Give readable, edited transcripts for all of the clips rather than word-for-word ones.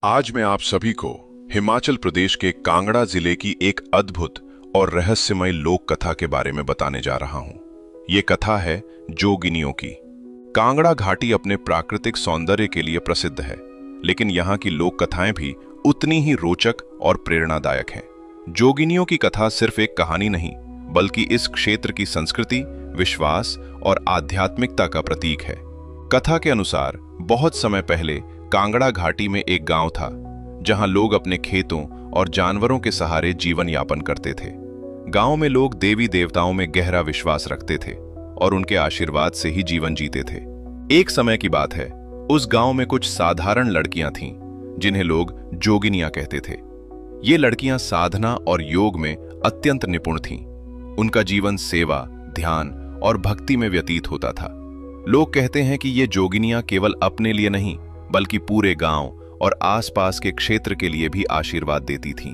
आज मैं आप सभी को हिमाचल प्रदेश के कांगड़ा जिले की एक अद्भुत और रहस्यमय लोक कथा के बारे में बताने जा रहा हूं। ये कथा है जोगिनियों की। कांगड़ा घाटी अपने प्राकृतिक सौंदर्य के लिए प्रसिद्ध है, लेकिन यहाँ की लोक कथाएं भी उतनी ही रोचक और प्रेरणादायक हैं। जोगिनियों की कथा सिर्फ एक कहानी नहीं, बल्कि इस क्षेत्र की संस्कृति, विश्वास और आध्यात्मिकता का प्रतीक है। कथा के अनुसार बहुत समय पहले कांगड़ा घाटी में एक गांव था, जहां लोग अपने खेतों और जानवरों के सहारे जीवन यापन करते थे। गांव में लोग देवी देवताओं में गहरा विश्वास रखते थे और उनके आशीर्वाद से ही जीवन जीते थे। एक समय की बात है, उस गांव में कुछ साधारण लड़कियां थीं, जिन्हें लोग जोगिनियां कहते थे। ये लड़कियां साधना और योग में अत्यंत निपुण थीं। उनका जीवन सेवा, ध्यान और भक्ति में व्यतीत होता था। लोग कहते हैं कि ये जोगिनियां केवल अपने लिए नहीं, बल्कि पूरे गांव और आसपास के क्षेत्र के लिए भी आशीर्वाद देती थीं।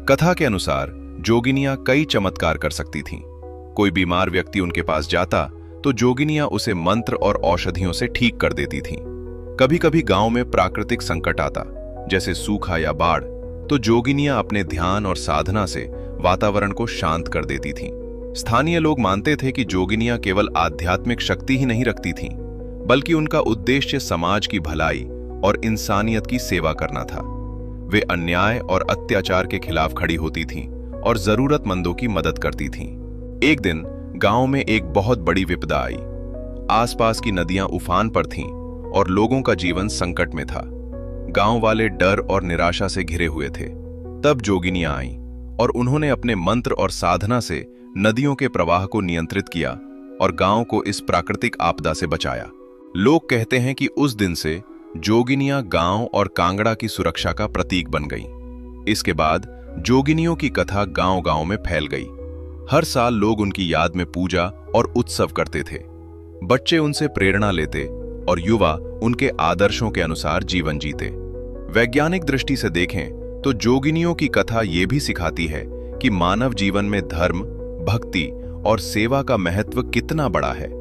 कथा के अनुसार जोगिनियां कई चमत्कार कर सकती थीं। कोई बीमार व्यक्ति उनके पास जाता तो जोगिनियां उसे मंत्र और औषधियों से ठीक कर देती थीं। कभी-कभी गांव में प्राकृतिक संकट आता, जैसे सूखा या बाढ़, तो जोगिनियां अपने ध्यान और साधना से वातावरण को शांत कर देती थीं। स्थानीय लोग मानते थे कि जोगिनियां केवल आध्यात्मिक शक्ति ही नहीं रखती थीं, बल्कि उनका उद्देश्य समाज की भलाई और इंसानियत की सेवा करना था। वे अन्याय और अत्याचार के खिलाफ खड़ी होती थीं और जरूरतमंदों की मदद करती थीं। एक दिन गांव में एक बहुत बड़ी विपदा आई। आसपास की नदियां उफान पर थीं और लोगों का जीवन संकट में था। गांव वाले डर और निराशा से घिरे हुए थे। तब जोगिनियां आईं और उन्होंने अपने मंत्र और साधना से नदियों के प्रवाह को नियंत्रित किया और गांव को इस प्राकृतिक आपदा से बचाया। लोग कहते हैं कि उस दिन से जोगिनियां गांव और कांगड़ा की सुरक्षा का प्रतीक बन गईं। इसके बाद जोगिनियों की कथा गांव-गांव में फैल गई। हर साल लोग उनकी याद में पूजा और उत्सव करते थे। बच्चे उनसे प्रेरणा लेते और युवा उनके आदर्शों के अनुसार जीवन जीते। वैज्ञानिक दृष्टि से देखें तो जोगिनियों की कथा ये भी सिखाती है कि मानव जीवन में धर्म, भक्ति और सेवा का महत्व कितना बड़ा है।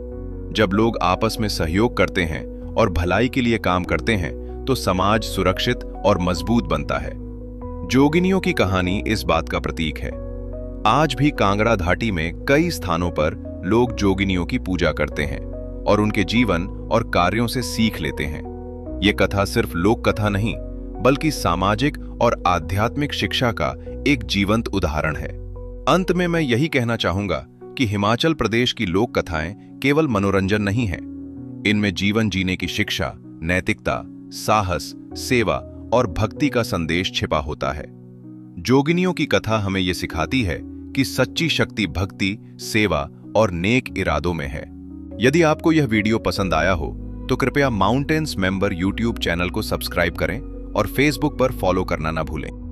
जब लोग आपस में सहयोग करते हैं और भलाई के लिए काम करते हैं, तो समाज सुरक्षित और मजबूत बनता है। जोगिनियों की कहानी इस बात का प्रतीक है। आज भी कांगड़ा घाटी में कई स्थानों पर लोग जोगिनियों की पूजा करते हैं और उनके जीवन और कार्यों से सीख लेते हैं। ये कथा सिर्फ लोक कथा नहीं, बल्कि सामाजिक और आध्यात्मिक शिक्षा का एक जीवंत उदाहरण है। अंत में मैं यही कहना चाहूंगा कि हिमाचल प्रदेश की लोक कथाएं केवल मनोरंजन नहीं है। इनमें जीवन जीने की शिक्षा, नैतिकता, साहस, सेवा और भक्ति का संदेश छिपा होता है। जोगिनियों की कथा हमें यह सिखाती है कि सच्ची शक्ति भक्ति, सेवा और नेक इरादों में है। यदि आपको यह वीडियो पसंद आया हो तो कृपया माउंटेन्स मेंबर यूट्यूब चैनल को सब्सक्राइब करें और फेसबुक पर फॉलो करना ना भूलें।